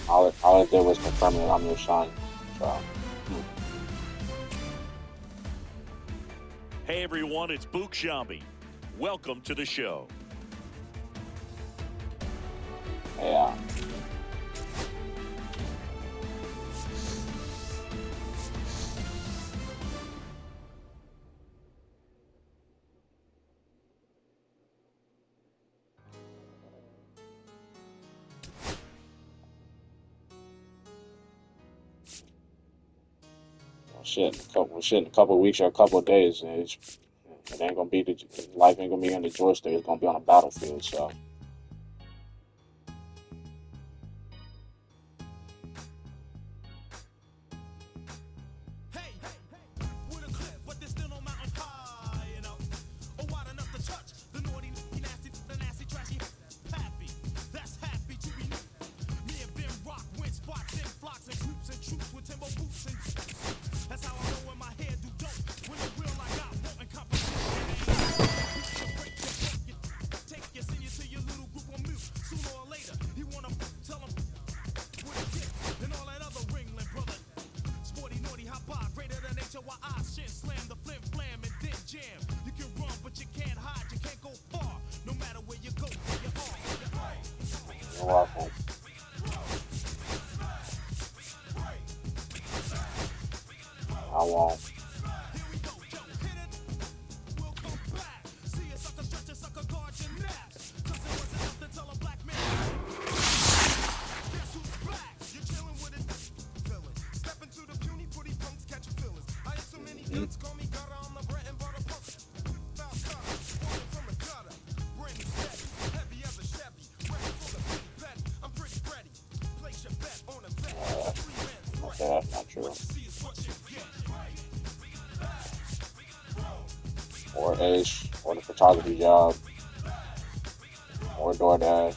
All it did was confirm that I'm your son. So, Hey everyone, it's Book Shambi. Welcome to the show. yeah. In a couple weeks or a couple of days, it ain't gonna be life ain't gonna be on the joystick. It's gonna be on a battlefield. So. You're welcome. I won't. Okay, that's not true. Or Ace, or the photography job, or DoorDash.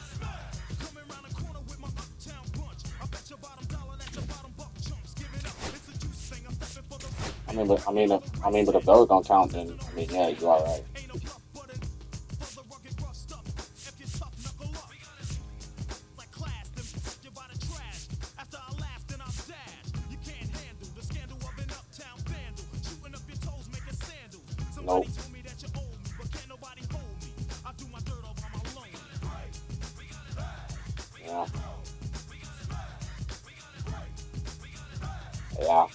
But if those don't count, then yeah, you are right. Nope. Yeah. Yeah.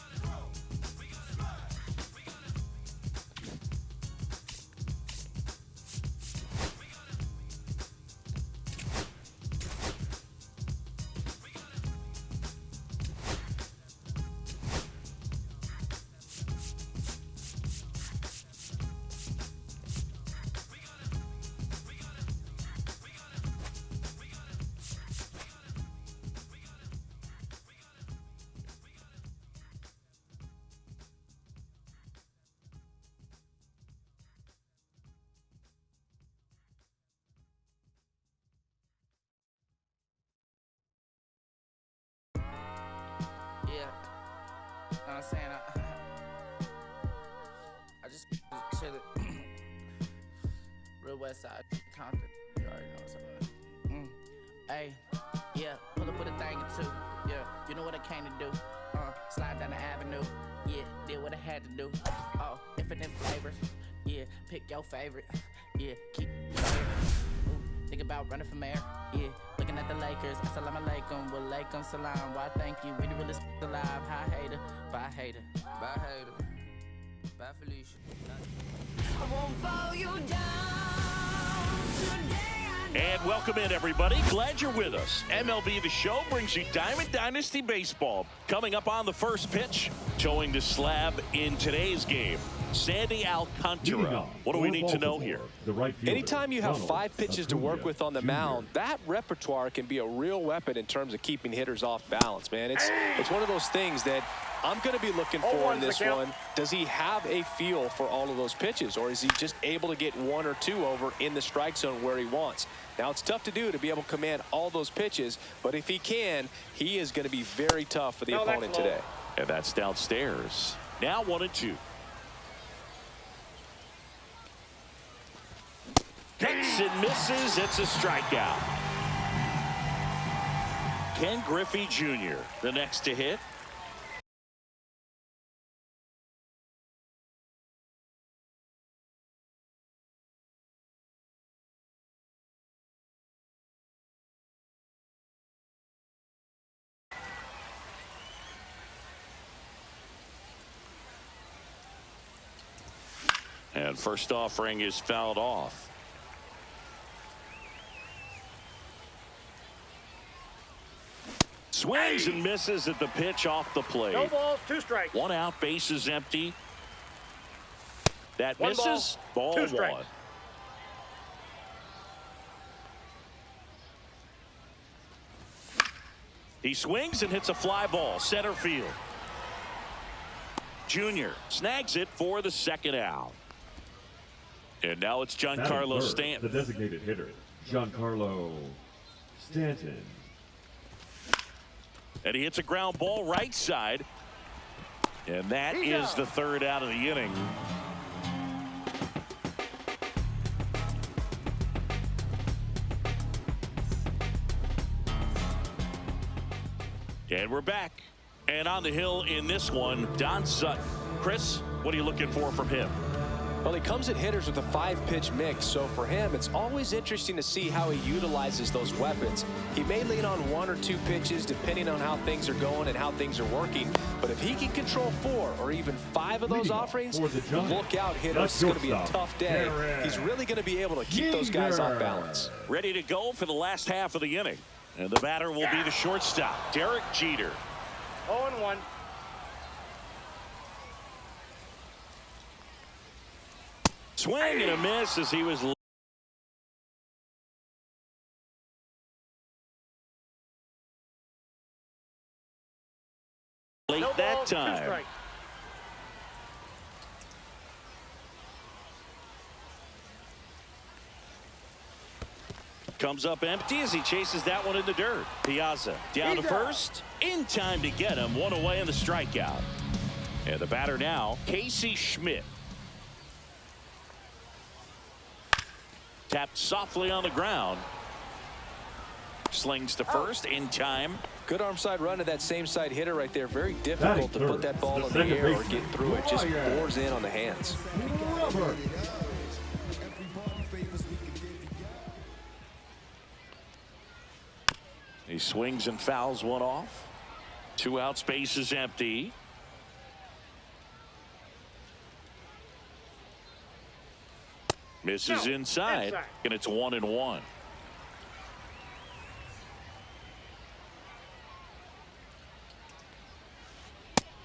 Yeah, know what I'm saying? I just chillin'. Real West Side, Compton. You already know what's up. Hey, yeah, pull up with a thing or two. Yeah, you know what I came to do. Slide down the avenue. Yeah, did what I had to do. Oh, infinite flavors. Yeah, pick your favorite. Yeah, keep think about running for mayor. Yeah, looking at the Lakers. Assalamu alaikum, wa alaikum salam. Why thank you, we the realest alive. Hi hater, bye hater, bye hater, bye Felicia. I won't follow you down today. And welcome in, everybody. Glad you're with us. MLB The Show brings you Diamond Dynasty Baseball. Coming up on the first pitch, towing the slab in today's game, Sandy Alcantara. What do we need to know here? Anytime you have 5 pitches to work with on the mound, that repertoire can be a real weapon in terms of keeping hitters off balance, man. It's one of those things that I'm going to be looking for in this one. Does he have a feel for all of those pitches, or is he just able to get 1 or 2 over in the strike zone where he wants? Now, it's tough to do to be able to command all those pitches, but if he can, he is going to be very tough for the opponent today. And that's downstairs. Now 1-2. Hits and misses. It's a strikeout. Ken Griffey Jr., the next to hit. And first offering is fouled off. Swings and misses at the pitch off the plate. No balls, 2 strikes. 1 out, base is empty. That 1 misses. ball, 2 strikes. 1. He swings and hits a fly ball, center field. Junior snags it for the 2nd out. And now it's Giancarlo Stanton. The designated hitter, Giancarlo Stanton. And he hits a ground ball right side. And that is the 3rd out of the inning. And we're back. And on the hill in this one, Don Sutton. Chris, what are you looking for from him? Well, he comes at hitters with a 5-pitch mix, so for him, it's always interesting to see how he utilizes those weapons. He may lean on 1 or 2 pitches depending on how things are going and how things are working, but if he can control 4 or even 5 of those offerings, look out, hitters. It's going to be a tough day. He's really going to be able to keep those guys off balance. Ready to go for the last half of the inning. And the batter will be the shortstop, Derek Jeter. 0-1. Swing and a miss as he was late No that balls, 2 time. strikes. Comes up empty as he chases that one in the dirt. Piazza down to first. In time to get him. 1 away in the strikeout. And the batter now, Casey Schmidt. Tapped softly on the ground. Slings to first in time. Good arm side run to that same side hitter right there. Very difficult to put that ball in the air or get through it. Just bores in on the hands. He swings and fouls one off. 2 outs, base is empty. Misses inside, and it's 1-1.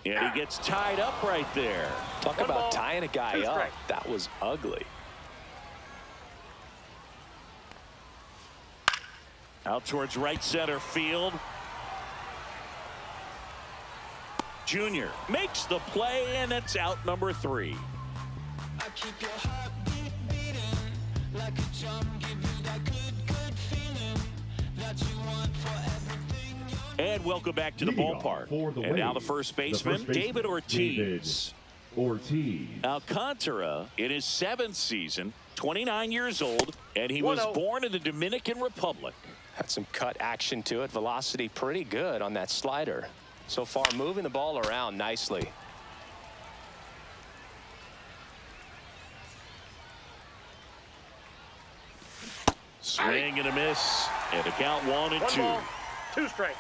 And he gets tied up right there. Talk about tying a guy up. That was ugly. Out towards right center field. Junior makes the play, and it's out number 3. I keep your heartbeat beating like a drum, give you that good feeling that you want for everything. And welcome back to the ballpark. And now the first baseman, David Ortiz. Alcantara in his 7th season, 29 years old, and he was born in the Dominican Republic. Had some cut action to it. Velocity pretty good on that slider. So far, moving the ball around nicely. Swing and a miss. And a count 1-2. 1 ball, 2 strikes.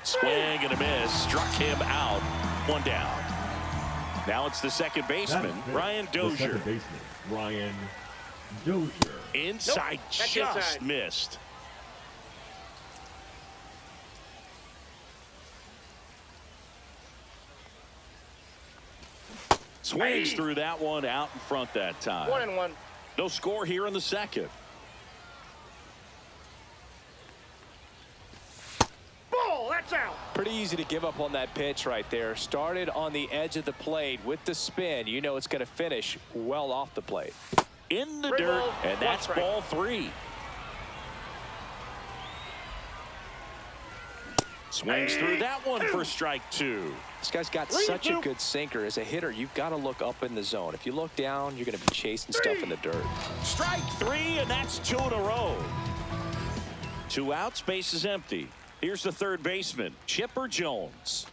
Swing and a miss. Struck him out. 1 down. Now it's the second baseman, Ryan Dozier. Inside, just inside. missed. Swings through that one out in front that time. 1-1. No score here in the second. Ball, that's out. Pretty easy to give up on that pitch right there. Started on the edge of the plate with the spin. You know it's going to finish well off the plate. In the dirt, and that's ball 3. Swings through that one for strike 2. This guy's got such a good sinker. As a hitter, you've got to look up in the zone. If you look down, you're going to be chasing stuff in the dirt. Strike 3, and that's 2 in a row. 2 outs, base is empty. Here's the third baseman, Chipper Jones.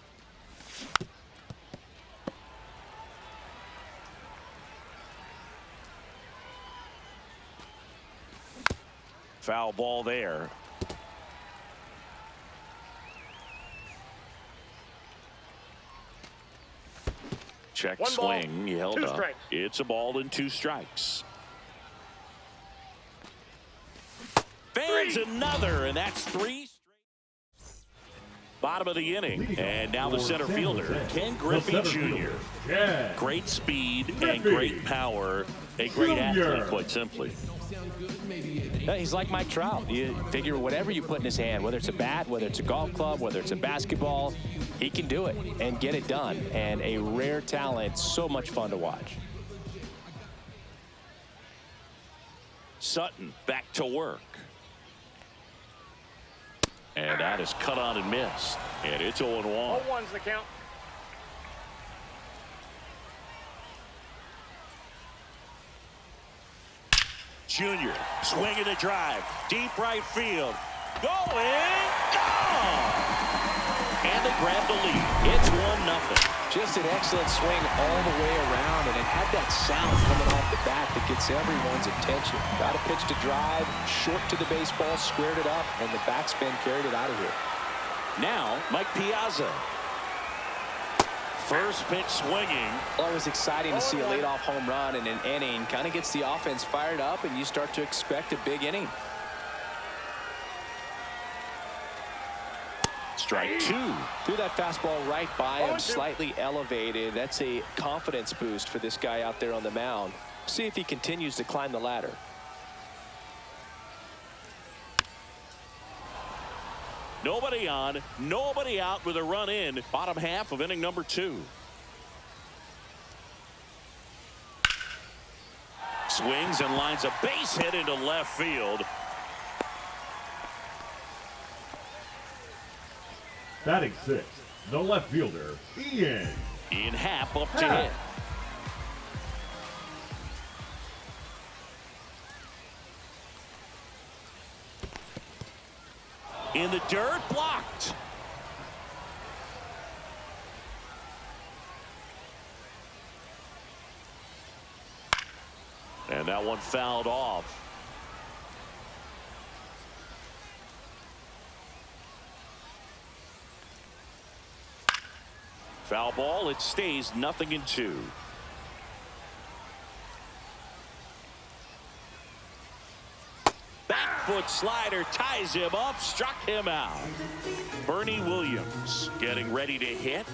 Foul ball there. Check swing. He held up. It's a ball and 2 strikes. Fans another, and that's 3 straight. Bottom of the inning, and now the center fielder, Ken Griffey Jr. Great speed and great power. A great athlete, quite simply. He's like Mike Trout. You figure whatever you put in his hand, whether it's a bat, whether it's a golf club, whether it's a basketball, he can do it and get it done. And a rare talent, so much fun to watch. Sutton back to work. And that is cut on and missed. And it's 0-1. 0-1's the count. Junior swinging the drive. Deep right field. Going. Gone. And they grab the lead. It's 1-0. Just an excellent swing all the way around, and it had that sound coming off the bat that gets everyone's attention. Got a pitch to drive, short to the baseball, squared it up, and the backspin carried it out of here. Now, Mike Piazza. First pitch swinging. Always exciting to see a leadoff home run in an inning. Kind of gets the offense fired up, and you start to expect a big inning. Strike 2. Threw that fastball right by him, slightly elevated. That's a confidence boost for this guy out there on the mound. See if he continues to climb the ladder. Nobody on, nobody out with a run in. Bottom half of inning number 2. Swings and lines a base hit into left field. Batting 6, the left fielder, Ian. Ian Happ up to hit. In the dirt, blocked. And that one fouled off. Foul ball. It stays 0-2. Back foot slider ties him up, struck him out. Bernie Williams getting ready to hit.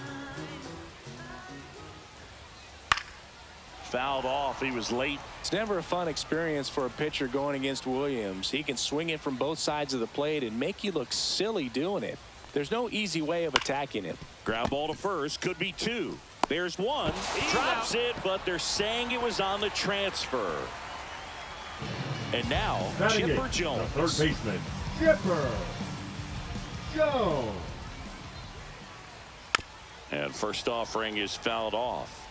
Fouled off. He was late. It's never a fun experience for a pitcher going against Williams. He can swing it from both sides of the plate and make you look silly doing it. There's no easy way of attacking him. Ground ball to first, could be 2. There's 1. Drops it, but they're saying it was on the transfer. And now, Chipper Jones. The third baseman, Chipper Jones. And first offering is fouled off.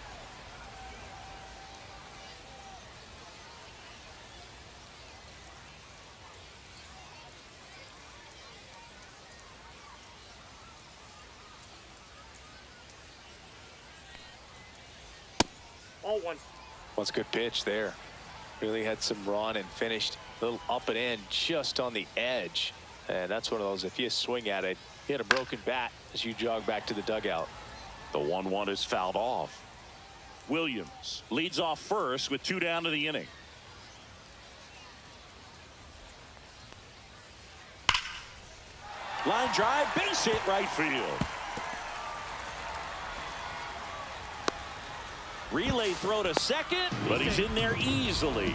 Well, it's a good pitch there. Really had some run and finished a little up and in just on the edge. And that's one of those, if you swing at it, you hit a broken bat as you jog back to the dugout. The 1-1 is fouled off. Williams leads off first with 2 down to the inning. Line drive, base hit right field. Relay throw to second, but he's in there easily.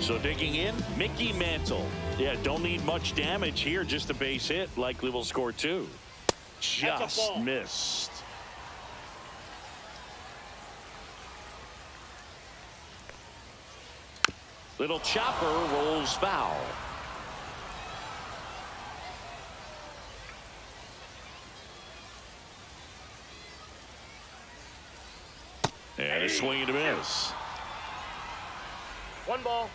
So digging in, Mickey Mantle. Yeah, don't need much damage here, just a base hit. Likely will score 2. Just missed. Little chopper rolls foul. And a swing and a miss. 1 ball,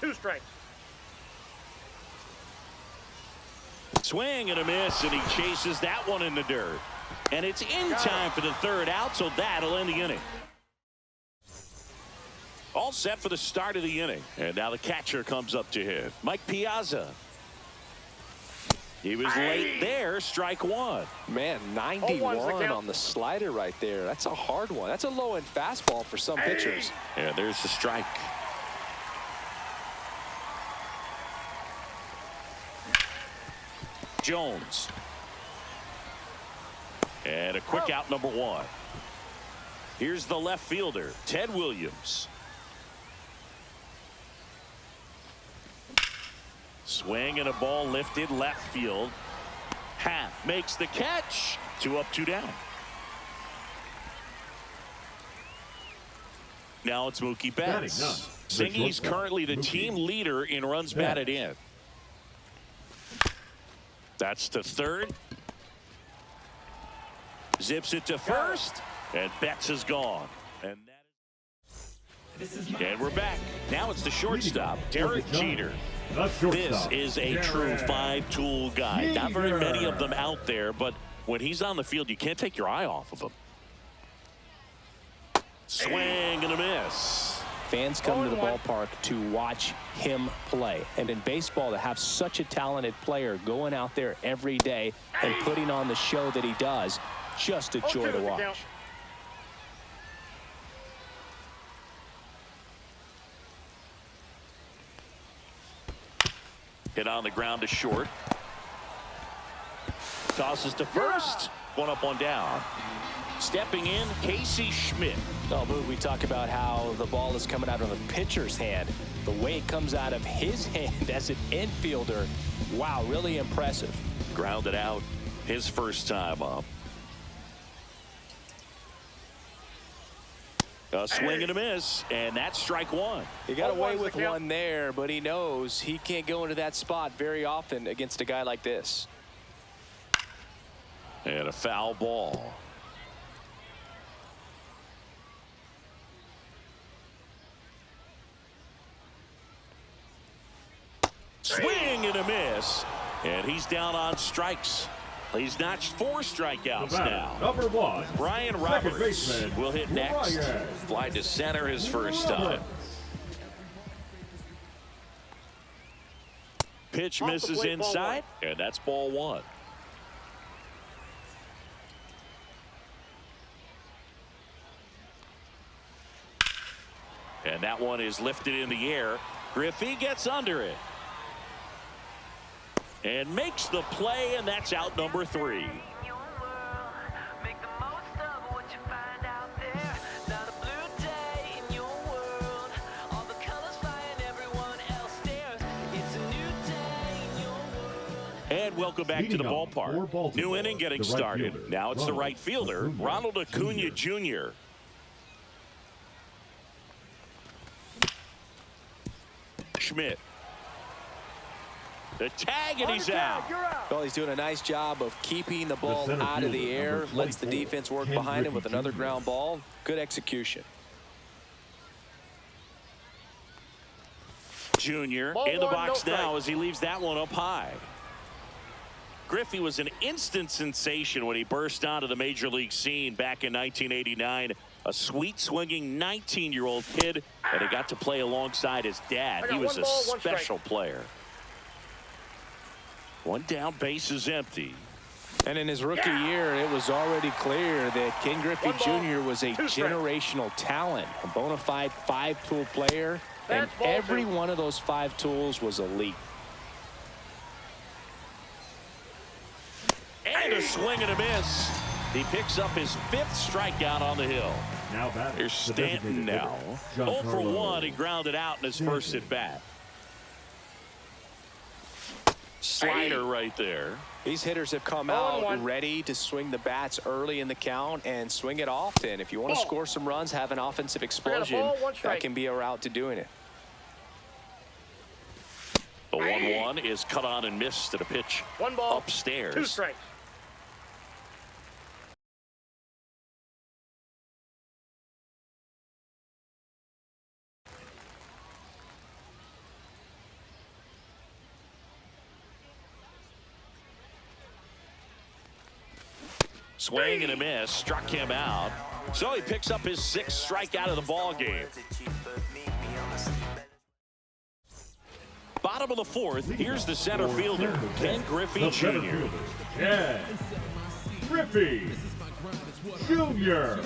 2 strikes. Swing and a miss, and he chases that one in the dirt. And it's in time for the third out, so that'll end the inning. All set for the start of the inning. And now the catcher comes up to hit. Mike Piazza. He was late there, strike one. Man, 91 on the slider right there. That's a hard one. That's a low-end fastball for some pitchers. And there's the strike. Jones. And a quick out, number one. Here's the left fielder, Ted Williams. Swing and a ball lifted left field. Happ makes the catch. 2 up, 2 down. Now it's Mookie Betts. Singy's currently the team leader in runs batted in. That's to third. Zips it to first. And Betts is gone. And we're back. Now it's the shortstop, Derek Jeter. This is a true 5-tool guy. Not very many of them out there, but when he's on the field, you can't take your eye off of him. Swing and a miss. Fans come to the ballpark to watch him play. And in baseball, to have such a talented player going out there every day and putting on the show that he does, just a joy to watch. Hit on the ground to short. Tosses to first. 1 up, 1 down. Stepping in, Casey Schmidt. Oh, Boog, we talk about how the ball is coming out of the pitcher's hand. The way it comes out of his hand as an infielder, wow, really impressive. Grounded out his first time up. A swing and a miss, and that's strike one. He got away with one there, but he knows he can't go into that spot very often against a guy like this. And a foul ball. Swing and a miss, and he's down on strikes. He's notched 4 strikeouts now. Number 1. Brian Roberts will hit next. Fly to center his first time. Pitch misses inside, and that's ball 1. And that one is lifted in the air. Griffey gets under it. And makes the play, and that's out number 3. And welcome back to the ballpark. New inning getting started. Now it's the right fielder, Ronald Acuna Jr. Schmidt. The tag, and he's out. Well, he's doing a nice job of keeping the ball out of the air. Lets the defense work behind him with another ground ball. Good execution. Junior in the box now as he leaves that one up high. Griffey was an instant sensation when he burst onto the major league scene back in 1989. A sweet swinging 19-year-old kid, and he got to play alongside his dad. He was a special player. 1 down, base is empty. And in his rookie year, it was already clear that Ken Griffey Jr. was a generational talent, a bona fide 5-tool player, and every one of those 5 tools was elite. And a swing and a miss. He picks up his 5th strikeout on the hill. Now Here's Stanton now. 0 for 1. He grounded out in his first at bat. Slider right there. These hitters have come out ready to swing the bats early in the count and swing it often. If you want to score some runs, have an offensive explosion, that can be a route to doing it. The 1-1 is cut on and missed at a pitch upstairs. 2 strikes. Swing and a miss, struck him out. So he picks up his 6th strikeout of the ball game. Bottom of the 4th, here's the center fielder, Ken Griffey Jr. Ken Griffey Jr.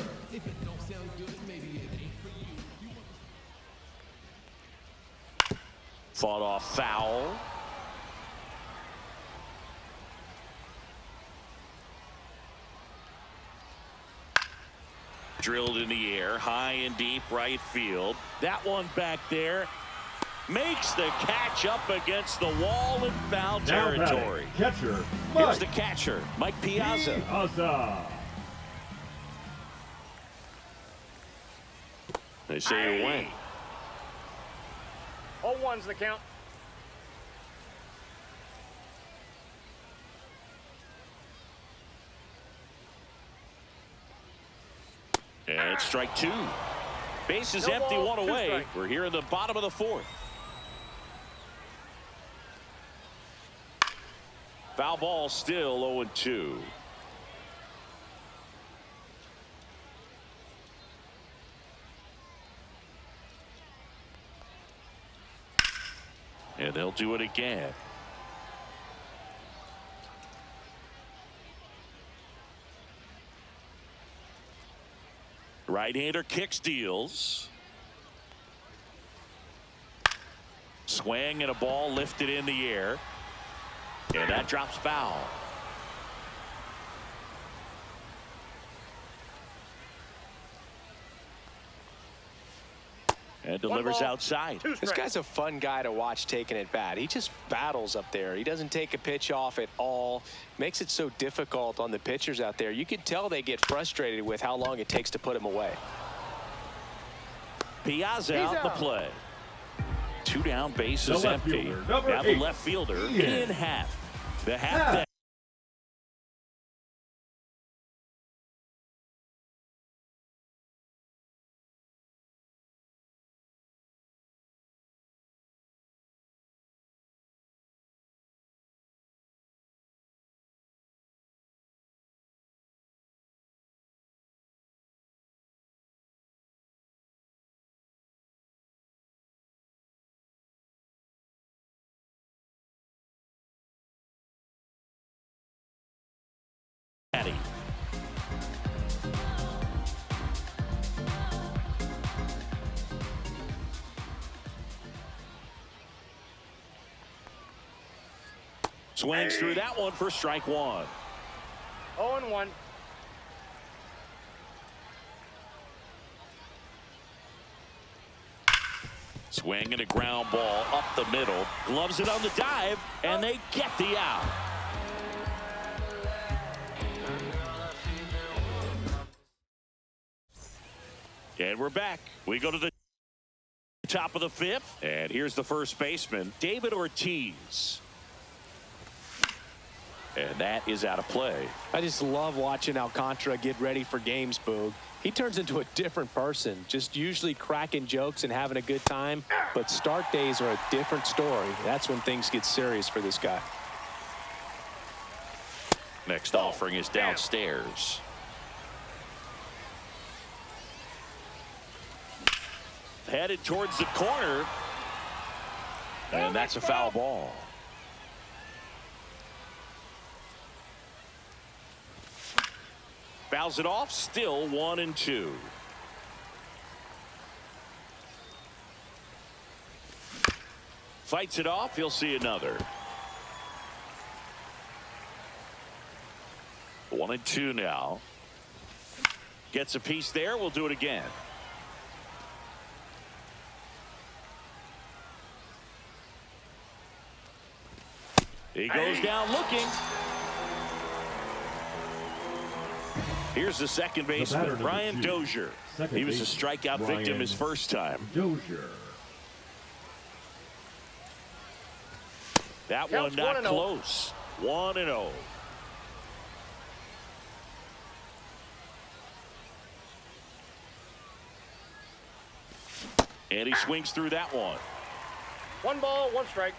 Fought off foul. Drilled in the air, high and deep right field. That one back there makes the catch up against the wall in foul territory. Catcher, Here's the catcher, Mike Piazza. They say he went. 0-1's the count. And it's strike 2. Base is empty, ball, 1 2 away. strike. We're here in the bottom of the 4th. Foul ball, still 0-2. And they'll do it again. Right-hander kicks, deals. Swing and a ball lifted in the air. And that drops foul. And delivers ball, outside. 2 strikes. This guy's a fun guy to watch taking at bat. He just battles up there. He doesn't take a pitch off at all. Makes it so difficult on the pitchers out there. You can tell they get frustrated with how long it takes to put him away. Piazza out in the play. 2 down, base is empty. fielder, Now number the 8, left fielder Ian. in half. The half deck. Swings through that one for strike 1. 0-1. Swing and a ground ball up the middle. Gloves it on the dive, and they get the out. And we're back. We go to the top of the 5th. And here's the first baseman, David Ortiz. And that is out of play. I just love watching Alcantara get ready for games, Boog. He turns into a different person, just usually cracking jokes and having a good time. But start days are a different story. That's when things get serious for this guy. Next offering is downstairs. Headed towards the corner. And that's a foul ball. Fouls it off, still 1-2. Fights it off, he'll see another. 1-2 now. Gets a piece there, we'll do it again. He goes down looking. Here's the second baseman, Brian Dozier. He was a strikeout victim his first time. Dozier. That one not close. 1-0. And he swings through that one. 1 ball, 1 strike.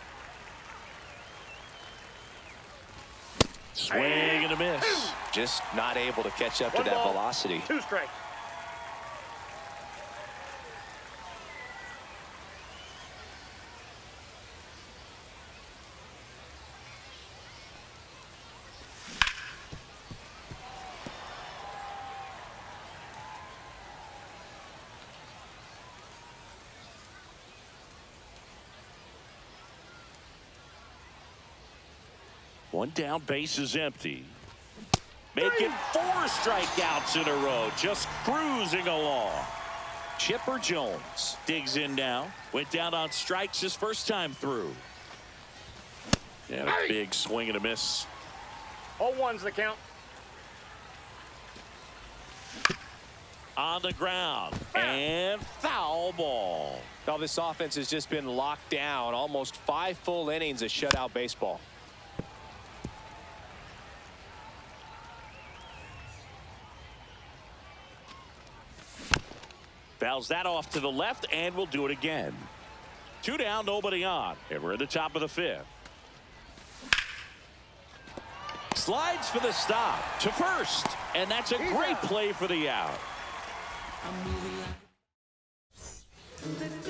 Swing and a miss. just not able to catch up to One that ball, velocity. 2 strikes. One down, base is empty. Making 4 strikeouts in a row, just cruising along. Chipper Jones digs in now. Went down on strikes his first time through. And a big swing and a miss. 0-1's the count. On the ground. And foul ball. Now this offense has just been locked down. Almost 5 full innings of shutout baseball. Fouls that off to the left, and we'll do it again. 2 down, nobody on, and we're at the top of the 5th. Slides for the stop to first, and that's a great play for the out.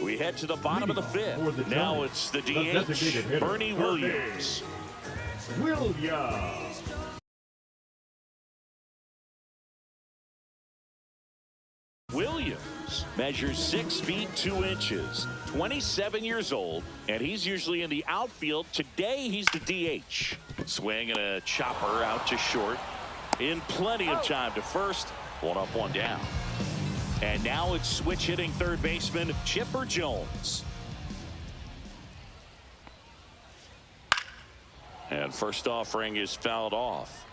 We head to the bottom of the 5th. Now it's the DH, Bernie Williams. Williams measures 6 feet 2 inches, 27 years old, and he's usually in the outfield. Today he's the DH. Swing and a chopper out to short. In plenty of time to first. 1 up, 1 down. And now it's switch hitting third baseman Chipper Jones. And first offering is fouled off.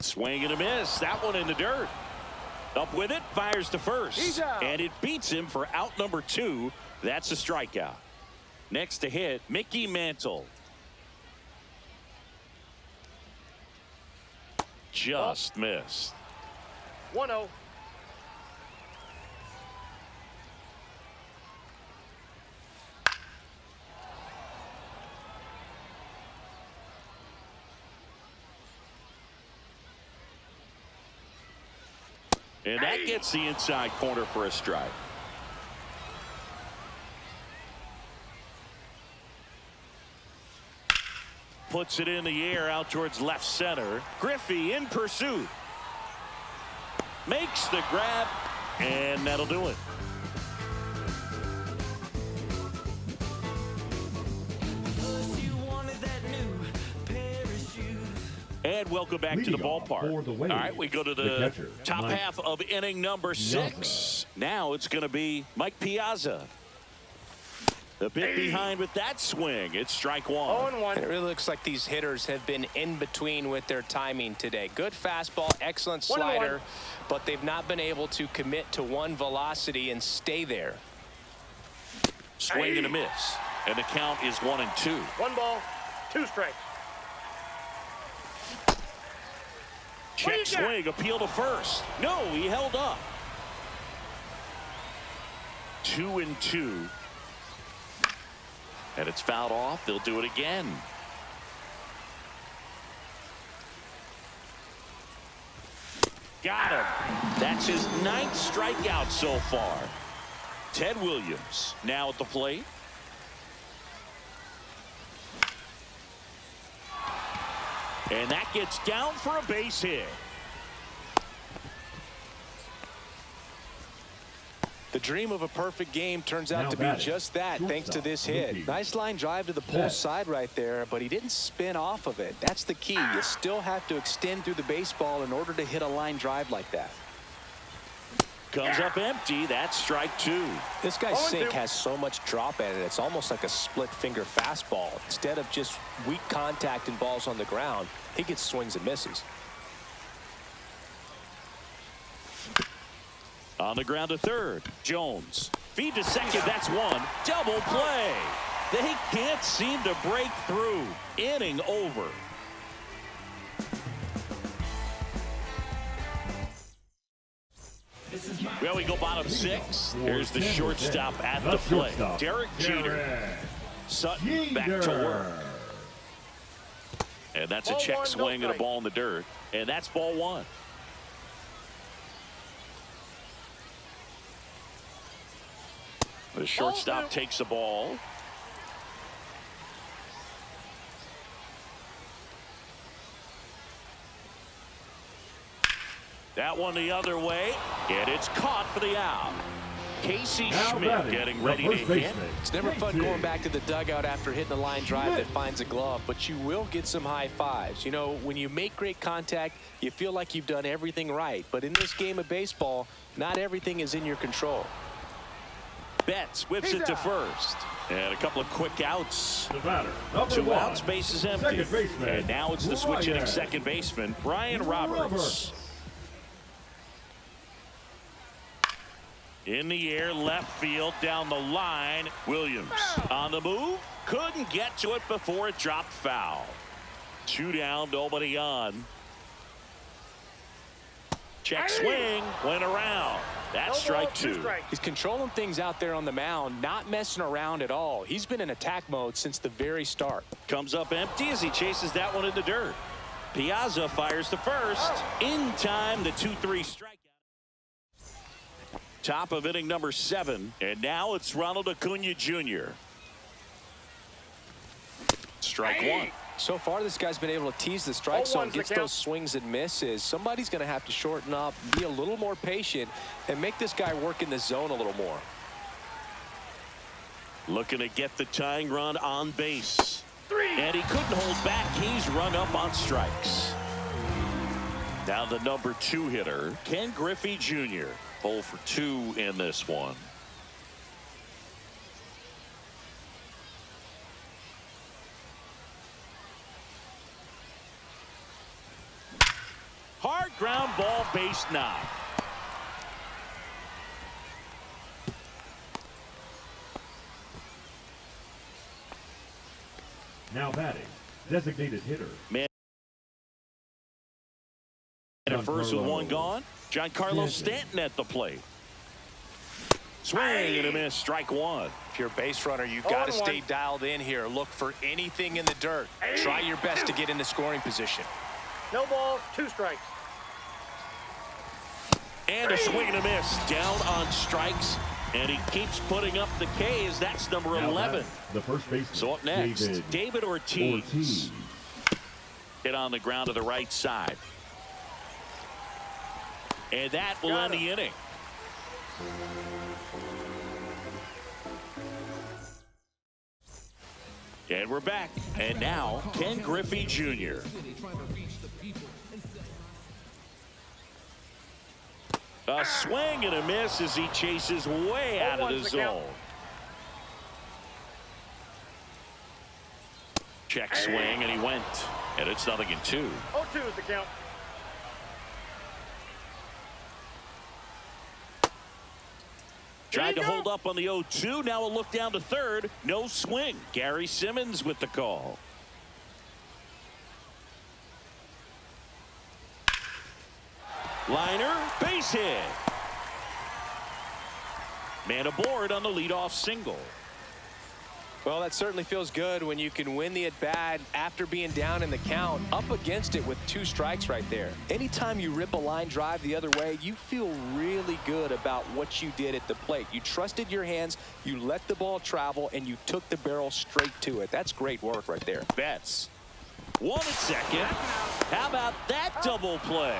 Swing and a miss. That one in the dirt. Up with it, fires to first. And it beats him for out number 2. That's a strikeout. Next to hit, Mickey Mantle. Just missed. 1-0. And that gets the inside corner for a strike. Puts it in the air out towards left center. Griffey in pursuit. Makes the grab, and that'll do it. And welcome back to the ballpark. All right, we go to the top half of inning number 6. Now it's going to be Mike Piazza. A bit behind with that swing. It's strike 1. 0-1. It really looks like these hitters have been in between with their timing today. Good fastball, excellent 1-1. slider, but they've not been able to commit to one velocity and stay there. Swing and a miss. And the count is 1-2. 1 ball, 2 strikes. Check swing, appeal to first. No, he held up. 2-2. And it's fouled off. They'll do it again. Got him. That's his 9th strikeout so far. Ted Williams now at the plate. And that gets down for a base hit. The dream of a perfect game turns out to be just that, thanks to this hit. Nice line drive to the pole side right there, but he didn't spin off of it. That's the key. You still have to extend through the baseball in order to hit a line drive like that. Comes up empty. That's strike 2. This guy's sink has so much drop at it. It's almost like a split finger fastball. Instead of just weak contact and balls on the ground, he gets swings and misses. On the ground to third. Jones. Feed to second. That's 1. Double play. They can't seem to break through. Inning over. Well, we go bottom 6. Here's the shortstop at the plate. Derek Jeter. Sutton back to work. And that's a check swing and a ball in the dirt. And that's ball 1. The shortstop takes the ball. That one the other way, and it's caught for the out. Casey Schmidt getting ready to hit. It's never fun going back to the dugout after hitting a line drive that finds a glove, but you will get some high fives. You know, when you make great contact, you feel like you've done everything right. But in this game of baseball, not everything is in your control. Betts whips it to first. And a couple of quick outs. The batter, 2 outs, base is empty. And now it's the switch hitting second baseman, Brian Roberts. In the air, left field, down the line. Williams on the move. Couldn't get to it before it dropped foul. 2 down, nobody on. Check swing, went around. That's strike 2. He's controlling things out there on the mound, not messing around at all. He's been in attack mode since the very start. Comes up empty as he chases that one in the dirt. Piazza fires to first. In time, the 2-3 strikeout. Top of inning number 7, and now it's Ronald Acuna Jr. Strike 1. So far, this guy's been able to tease the strike zone, gets those swings and misses. Somebody's going to have to shorten up, be a little more patient, and make this guy work in the zone a little more. Looking to get the tying run on base. And he couldn't hold back. He's run up on strikes. Now the number 2 hitter, Ken Griffey Jr. 0 for 2 in this one. Hard ground ball, base knock. Now batting, designated hitter. Man at first with 1 gone. Giancarlo Stanton at the plate. Swing and a miss, strike 1. If you're a base runner, you've got to stay dialed in here. Look for anything in the dirt. Try your best to get into scoring position. No ball, 2 strikes. And a swing and a miss. Down on strikes. And he keeps putting up the K's. That's number 11. The first baseman. So up next, David Ortiz. Hit on the ground to the right side. And that will end the inning. And we're back. And now, Ken Griffey Jr. A swing and a miss as he chases way out of the zone. Check swing, and he went. And it's 0-2. 0-2 is the count. Tried to hold up on the 0-2. Now a look down to third. No swing. Gary Simmons with the call. Liner, base hit. Man aboard on the leadoff single. Well, that certainly feels good when you can win the at-bat after being down in the count, up against it with 2 strikes right there. Anytime you rip a line drive the other way, you feel really good about what you did at the plate. You trusted your hands, you let the ball travel, and you took the barrel straight to it. That's great work right there. Betts. 1 at second. How about that double play?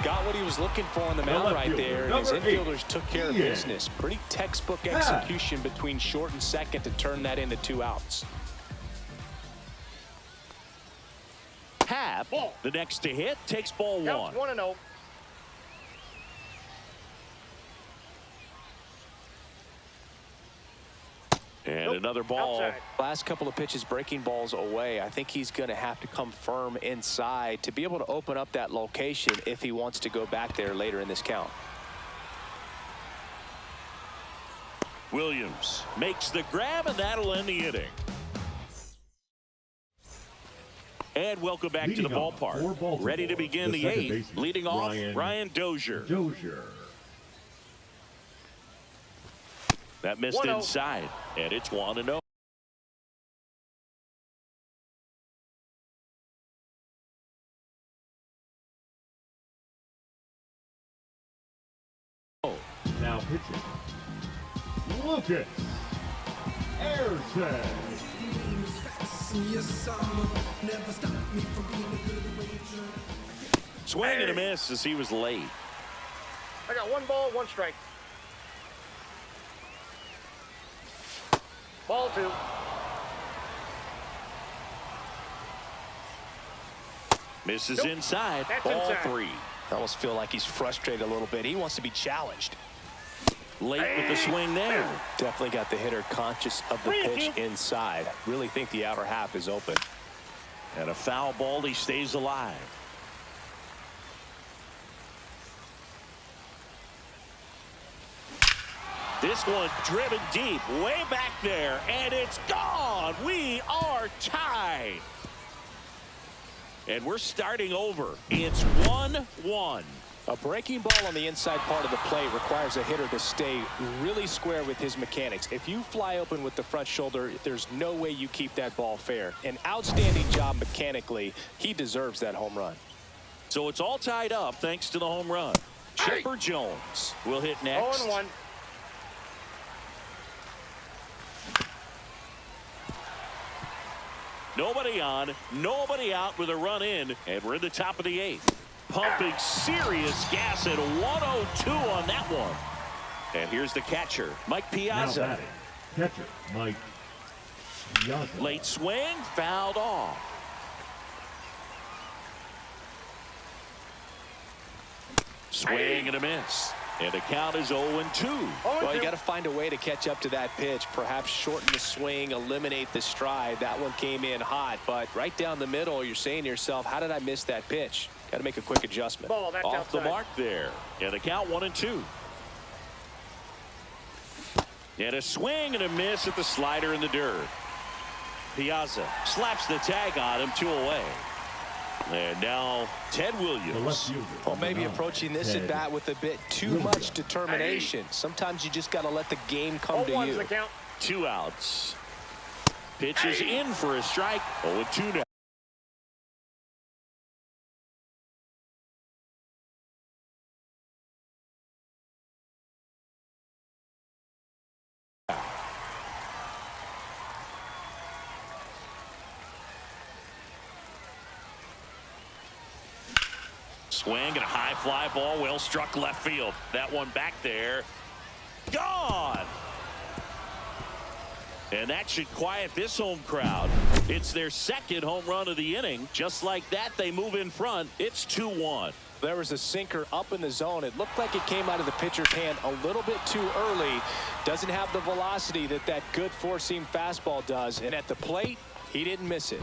Got what he was looking for on the mound right there, and his infielders took care of business. Pretty textbook execution between short and second to turn that into 2 outs. Happ, the next to hit, takes ball 1. 1-0. And another ball. Outside. Last couple of pitches breaking balls away. I think he's going to have to come firm inside to be able to open up that location if he wants to go back there later in this count. Williams makes the grab, and that'll end the inning. And welcome back to the ballpark. Ready to begin the 8th. Leading off, Ryan Dozier. That missed 1-0. inside, and it's 1-0. Now pitching. Lucas Airson. Swing and a miss as he was late. I got 1 ball, 1 strike. Ball 2. Misses Nope. inside. That's Ball inside. 3. I almost feel like he's frustrated a little bit. He wants to be challenged. Late with the swing there. Definitely got the hitter conscious of the pitch inside. Really think the outer half is open. And a foul ball. He stays alive. This one driven deep, way back there, and it's gone. We are tied. And we're starting over. It's 1-1. A breaking ball on the inside part of the plate requires a hitter to stay really square with his mechanics. If you fly open with the front shoulder, there's no way you keep that ball fair. An outstanding job mechanically. He deserves that home run. So it's all tied up thanks to the home run. Chipper Jones will hit next. 0-1. Nobody on, nobody out with a run in, and we're in the top of the 8th. Pumping serious gas at 102 on that one. And here's the catcher, Mike Now Piazza. batting. Catcher Mike Piazza. Late swing, fouled off. Swing and a miss. And the count is 0-2. Well, you got to find a way to catch up to that pitch. Perhaps shorten the swing, eliminate the stride. That one came in hot, but right down the middle, you're saying to yourself, how did I miss that pitch? Got to make a quick adjustment. Ball, that's Off the outside. mark there. And the count 1-2. And a swing and a miss at the slider in the dirt. Piazza slaps the tag on him, 2 away. And now Ted The left Williams. fielder. Well, maybe Number approaching this 10. at bat with a bit too much determination. Sometimes you just got to let the game come to 0-1's you. the count. 2 outs. Pitches in for a strike. 0-2 now. Swing and a high fly ball, well struck left field. That one back there. Gone! And that should quiet this home crowd. It's their 2nd home run of the inning. Just like that, they move in front. It's 2-1. There was a sinker up in the zone. It looked like it came out of the pitcher's hand a little bit too early. Doesn't have the velocity that good four-seam fastball does. And at the plate, he didn't miss it.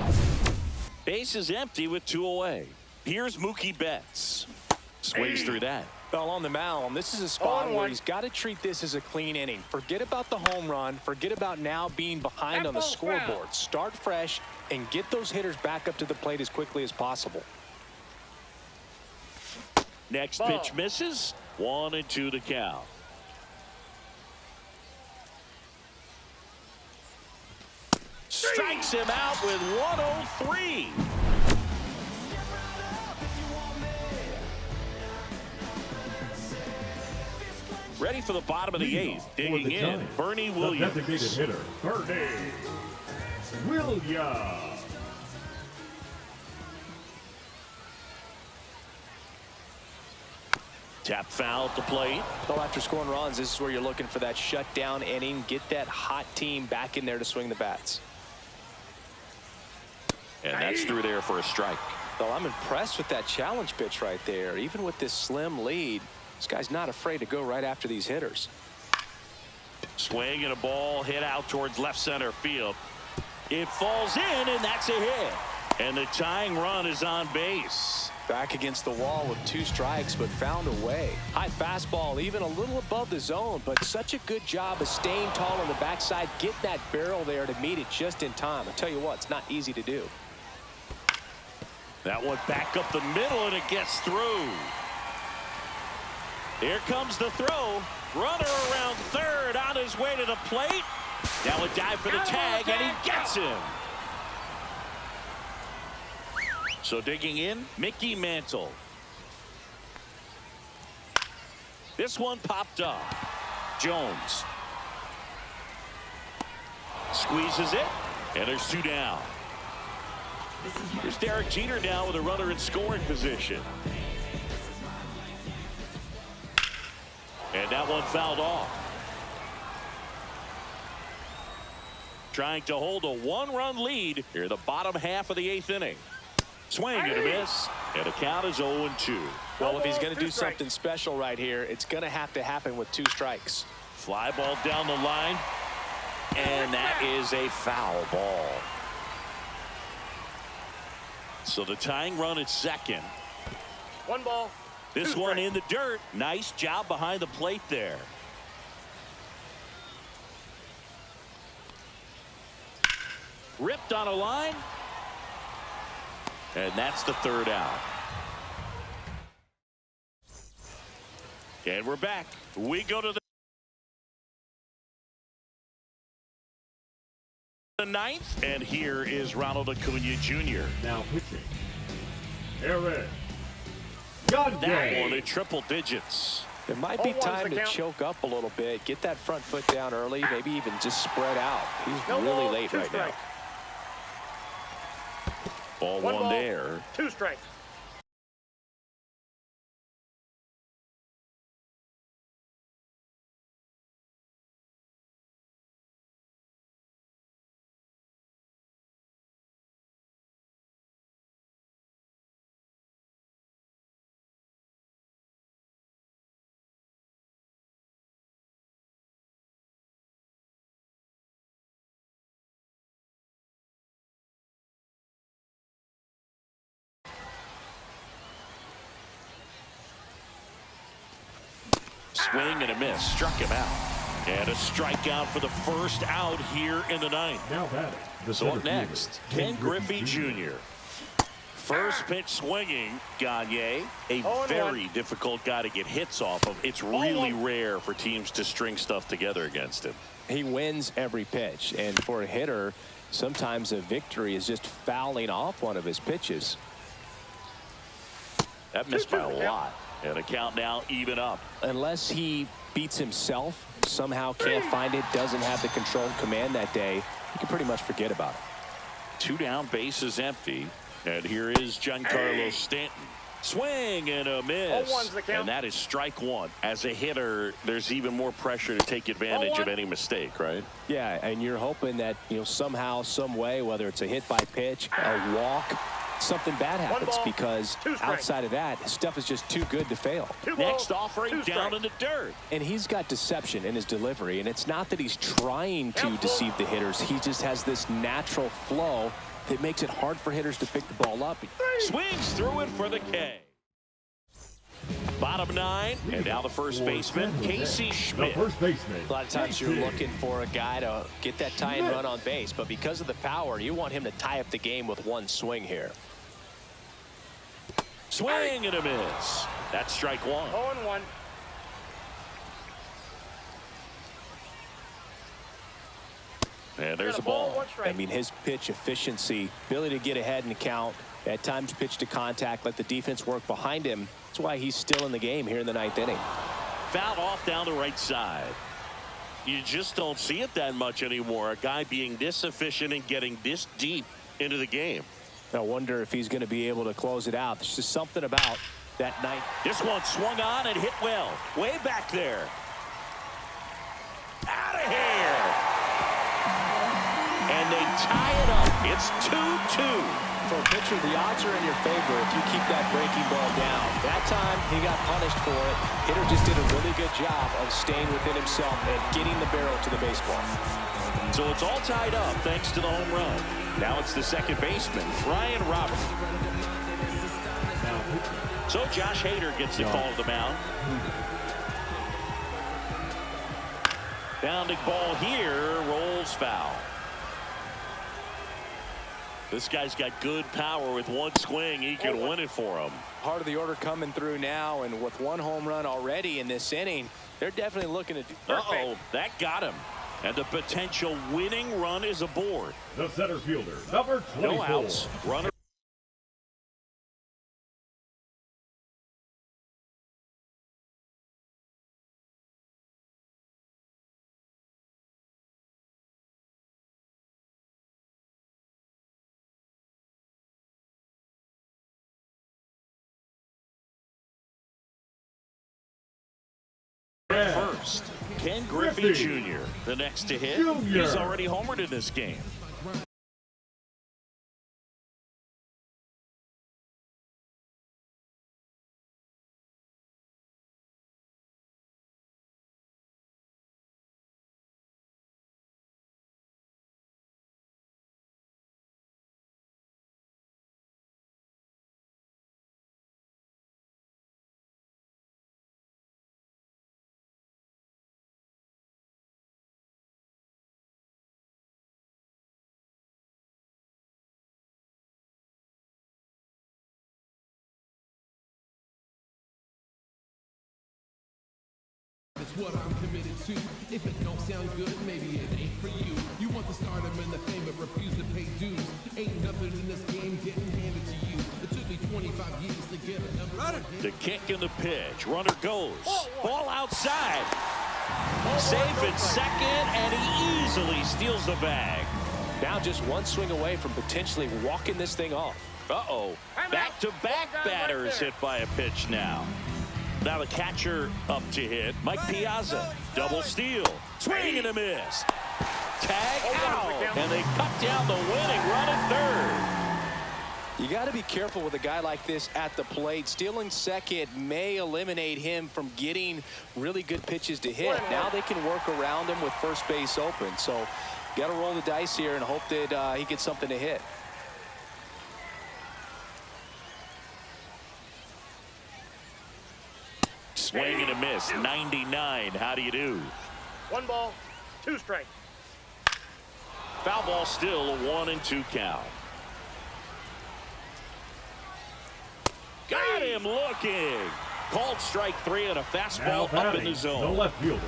Base is empty with 2 away. Here's Mookie Betts. Swings through that. Well, on the mound, this is a spot 0-1. where he's got to treat this as a clean inning. Forget about the home run. Forget about now being behind That on the ball's foul. scoreboard. Start fresh and get those hitters back up to the plate as quickly as possible. Next Ball. pitch misses. 1-2 the count. Strikes him out with 103. Ready for the bottom of the 8th. For Digging the in, Giants, Bernie the Williams. designated hitter, Bernie Williams. Tap foul at the plate. Well, after scoring runs, this is where you're looking for that shutdown inning. Get that hot team back in there to swing the bats. And that's through there for a strike. Well, I'm impressed with that challenge pitch right there. Even with this slim lead, this guy's not afraid to go right after these hitters. Swing and a ball hit out towards left center field. It falls in, and that's a hit. And the tying run is on base. Back against the wall with 2 strikes, but found a way. High fastball, even a little above the zone, but such a good job of staying tall on the backside, getting that barrel there to meet it just in time. I'll tell you what, it's not easy to do. That one back up the middle, and it gets through. Here comes the throw. Runner around third on his way to the plate. Now a dive for the tag, and he gets him. So digging in, Mickey Mantle. This one popped up. Jones squeezes it, and there's 2 down. Here's Derek Jeter now with a runner in scoring position. And that one fouled off. Trying to hold a 1-run lead here in the bottom half of the 8th inning. Swing and a miss, and the count is 0-2. Well, if he's going to do something special right here, it's going to have to happen with 2 strikes. Fly ball down the line, and that is a foul ball. So the tying run at second. 1 ball. This one in the dirt. Nice job behind the plate there. Ripped on a line. And that's the 3rd out. And we're back. We go to the 9th. And here is Ronald Acuna Jr. Now pitching. Aaron. That one in triple digits. It might be time to choke up a little bit, get that front foot down early, maybe even just spread out. He's really late right now. Ball 1 there. 2 strikes. Swing and a miss. Struck him out. And a strikeout for the first out here in the 9th. Now batting. The So up next, Ken Griffey Jr. First pitch swinging. Gagne, a very difficult guy to get hits off of. It's really rare for teams to string stuff together against him. He wins every pitch, and for a hitter, sometimes a victory is just fouling off one of his pitches. That missed by a lot. And the count now even up. Unless he beats himself, somehow can't find it, doesn't have the control and command that day, you can pretty much forget about it. 2 down, bases empty. And here is Giancarlo Stanton. Swing and a miss. And that is strike 1. As a hitter, there's even more pressure to take advantage of any mistake, right? Yeah, and you're hoping that, somehow, some way, whether it's a hit by pitch, a walk, something bad happens, because outside of that, stuff is just too good to fail. Next offering down in the dirt. And he's got deception in his delivery, and it's not that he's trying to deceive the hitters. He just has this natural flow that makes it hard for hitters to pick the ball up. Swings through it for the K. Bottom 9, and now the first baseman, Casey Schmidt. First baseman. A lot of times you're looking for a guy to get that tie and run on base, but because of the power, you want him to tie up the game with 1 swing here. Swing and a miss. That's strike 1. 0-1. And there's the ball. I mean, his pitch efficiency, ability to get ahead in the count, at times pitch to contact, let the defense work behind him. That's why he's still in the game here in the 9th inning. Fouled off down the right side. You just don't see it that much anymore. A guy being this efficient and getting this deep into the game. I wonder if he's going to be able to close it out. There's just something about that night. This one swung on and hit well. Way back there. Out of here. And they tie it up. It's 2-2. For a pitcher, the odds are in your favor if you keep that breaking ball down. That time, he got punished for it. Hitter just did a really good job of staying within himself and getting the barrel to the baseball. So it's all tied up thanks to the home run. Now it's the second baseman, Ryan Roberts. So Josh Hader gets the call to the mound. Bounding ball here, rolls foul. This guy's got good power. With one swing, he can win it for him. Part of the order coming through now, and with one home run already in this inning, they're definitely looking to do. Uh-oh, that got him. And the potential winning run is aboard. The center fielder, number 24. No outs. Runner. First, Ken Griffey Jr., the next to hit. He's already homered in this game. It's what I'm committed to. If it don't sound good, maybe it ain't for you. You want the stardom and the fame, but refuse to pay dues. Ain't nothing in this game getting handed to you. It took me 25 years to get a number one hit. The kick and the pitch. Runner goes. Ball outside. Safe at second, and he easily steals the bag. Now just one swing away from potentially walking this thing off. Uh-oh. Back-to-back batters hit by a pitch now. Now the catcher up to hit. Mike Piazza. Double steal. Swing and a miss. Tag out. And they cut down the winning run at third. You got to be careful with a guy like this at the plate. Stealing second may eliminate him from getting really good pitches to hit. Now they can work around him with first base open. So got to roll the dice here and hope that he gets something to hit. Swing and a miss. 99. How do you do? 1 ball, 2 strikes. Foul ball still, a 1-2 count. Got him looking. Called strike 3 and a fastball up in the zone. The left fielder.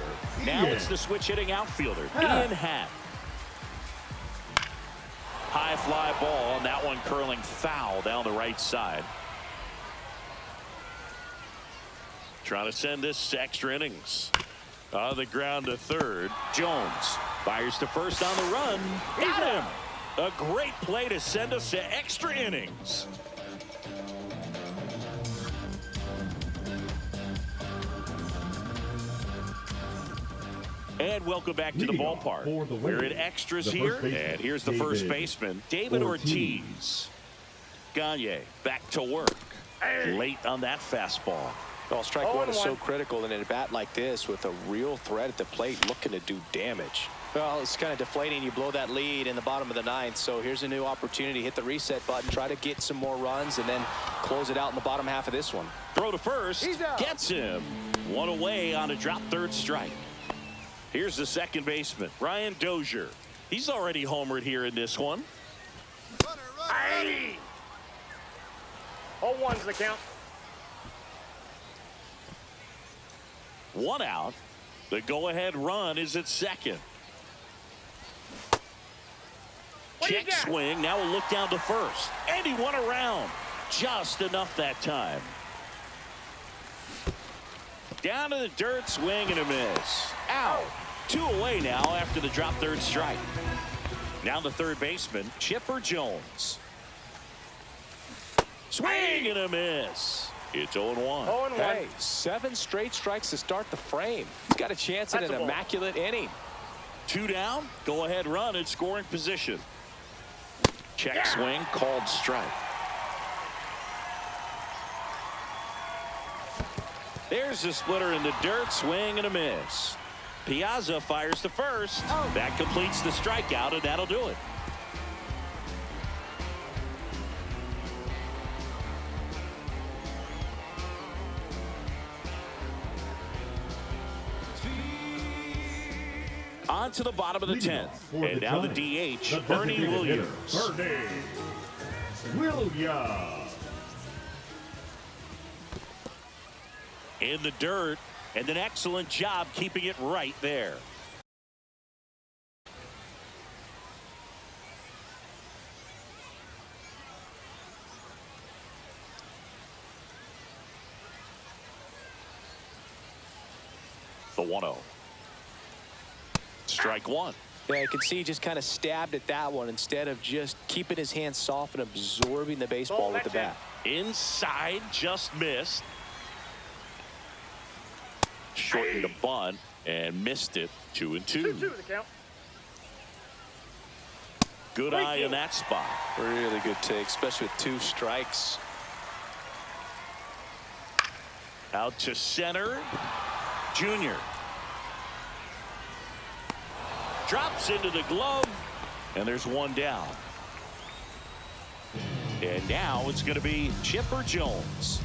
Now it's the switch hitting outfielder, Ian Happ. High fly ball, and that one curling foul down the right side. Trying to send this to extra innings. On the ground to third. Jones fires to first on the run. Got him. A great play to send us to extra innings. And welcome back to the ballpark. We're in extras here, and here's the first baseman, David Ortiz. Gagne back to work. Late on that fastball. Well, strike one is so critical in a bat like this with a real threat at the plate looking to do damage. Well, it's kind of deflating. You blow that lead in the bottom of the 9th. So here's a new opportunity. Hit the reset button, try to get some more runs, and then close it out in the bottom half of this one. Throw to first. Gets him. One away on a drop third strike. Here's the second baseman, Ryan Dozier. He's already homered here in this one. 0-1's the count. 1 out. The go-ahead run is at second. Check swing. Now we'll look down to first. And he won around. Just enough that time. Down to the dirt, swing and a miss. Out. 2 away now after the drop third strike. Now the third baseman, Chipper Jones. Swing and a miss. It's 0-1. Hey, 7 straight strikes to start the frame. He's got a chance at an immaculate inning. 2 down. Go ahead run in scoring position. Check swing, called strike. There's the splitter in the dirt, swing and a miss. Piazza fires to first. That completes the strikeout, and that'll do it. On to the bottom of the Leading 10th. off for And the now the Giants, DH, the Bernie designated hitter, Williams. Bernie Williams. In the dirt, and an excellent job keeping it right there. The 1-0. Strike one. Yeah, you can see he just kind of stabbed at that one instead of just keeping his hands soft and absorbing the baseball with the bat. Inside, just missed. Shortened the bunt and missed it. 2-2. 2-2 the count. Good eye in that spot. Really good take, especially with 2 strikes. Out to center. Junior. Drops into the glove, and there's one down. And now it's going to be Chipper Jones.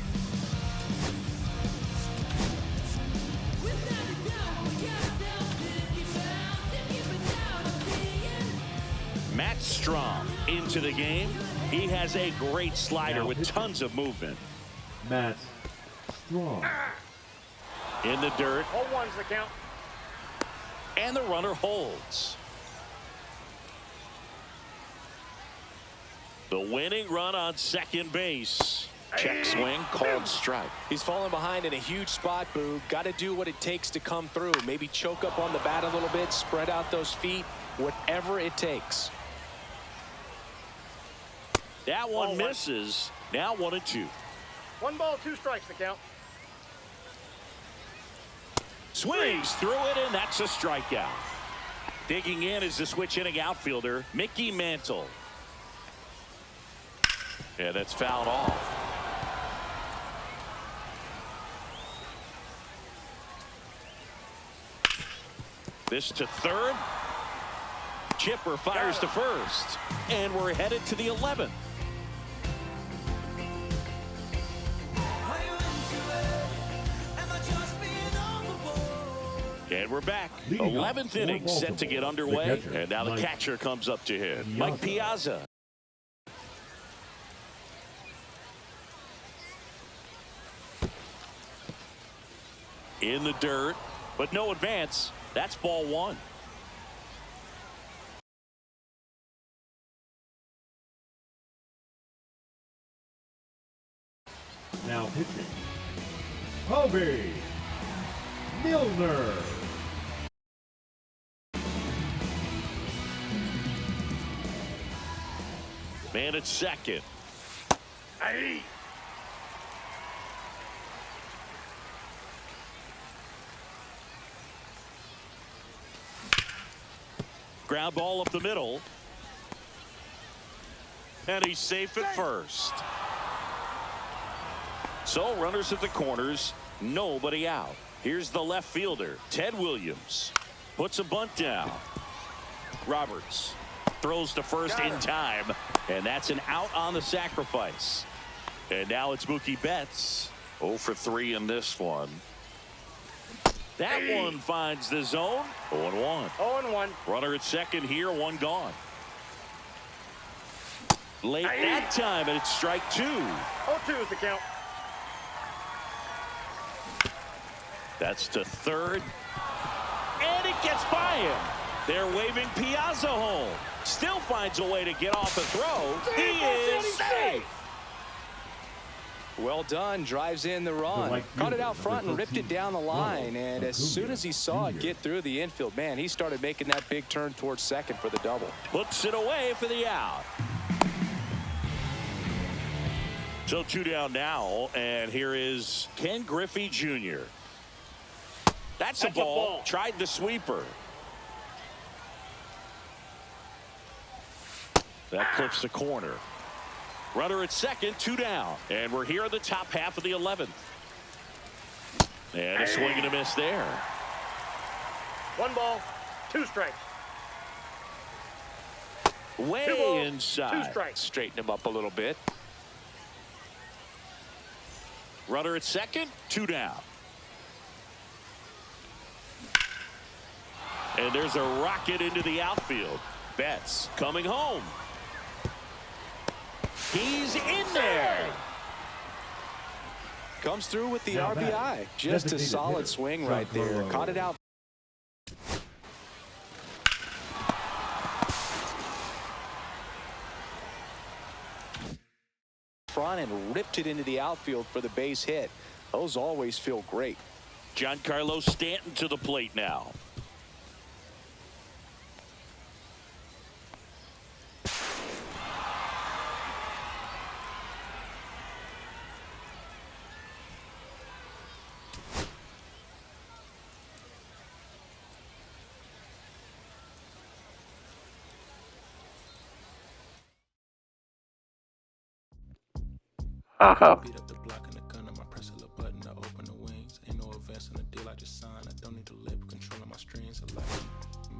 Matt Strom into the game. He has a great slider with tons of movement. Matt Strong. In the dirt. 0-1's the count. And the runner holds. The winning run on second base. Check swing, called strike. He's falling behind in a huge spot, Boog. Got to do what it takes to come through. Maybe choke up on the bat a little bit, spread out those feet, whatever it takes. That one misses. Now 1-2. 1 ball, 2 strikes the count. Swings through it, and that's a strikeout. Digging in is the switch hitting outfielder, Mickey Mantle. Yeah, that's fouled off. This to third. Chipper fires to first. And we're headed to the 11th. And we're back. 11th inning set to get underway. And now the catcher comes up to him. Mike Piazza. In the dirt, but no advance. That's ball 1. Now pitching, Kobe Milner. Man at second. Aye. Ground ball up the middle. And he's safe at first. So runners at the corners, nobody out. Here's the left fielder, Ted Williams. Puts a bunt down. Roberts throws to first in time. And that's an out on the sacrifice. And now it's Mookie Betts. 0 for 3 in this one. That one finds the zone. 0-1. 0-1. Runner at second here, 1 gone. Late that time, and it's strike 2. 0-2 is the count. That's to third. And it gets by him. They're waving Piazza home. Still finds a way to get off the throw. He is safe. Well done. Drives in the run. Caught it out front and ripped it down the line. And as soon as he saw it get through the infield, man, he started making that big turn towards second for the double. Puts it away for the out. So 2 down now. And here is Ken Griffey Jr. That's a ball. Tried the sweeper. That clips the corner. Runner at second, 2 down. And we're here in the top half of the 11th. And a swing and a miss there. 1 ball, 2 strikes. Way 2 balls, inside. 2 strikes. Straighten him up a little bit. Runner at second, 2 down. And there's a rocket into the outfield. Betts coming home. He's in there. Comes through with the Now RBI. back, Just a designated solid hitter, swing Chuck right there. Burrow. Caught it out front and ripped it into the outfield for the base hit. Those always feel great. Giancarlo Stanton to the plate now. Beat up the block and the gun on my press a little button to open the wings. Ain't no advance on the deal I just signed. I don't need to label controlling my strings. I like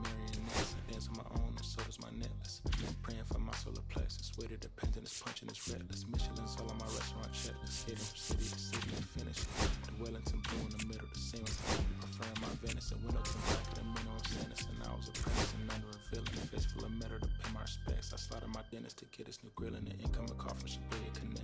marionettes. I dance on my own and so does my necklace. Praying for my solar plexus. Way to dependent is punching this reckless. Michelin's all on my restaurant checklist. Hit from city to city to finish. The Wellington blue in the middle. The Siemens I be preferring my Venice. And Windleton back of the minimum sentence. And I was a apprentice and under a villain. Fist full of metal to pay my respects. I slotted my dentist to get his new grill and the incoming call from Shabria Connect.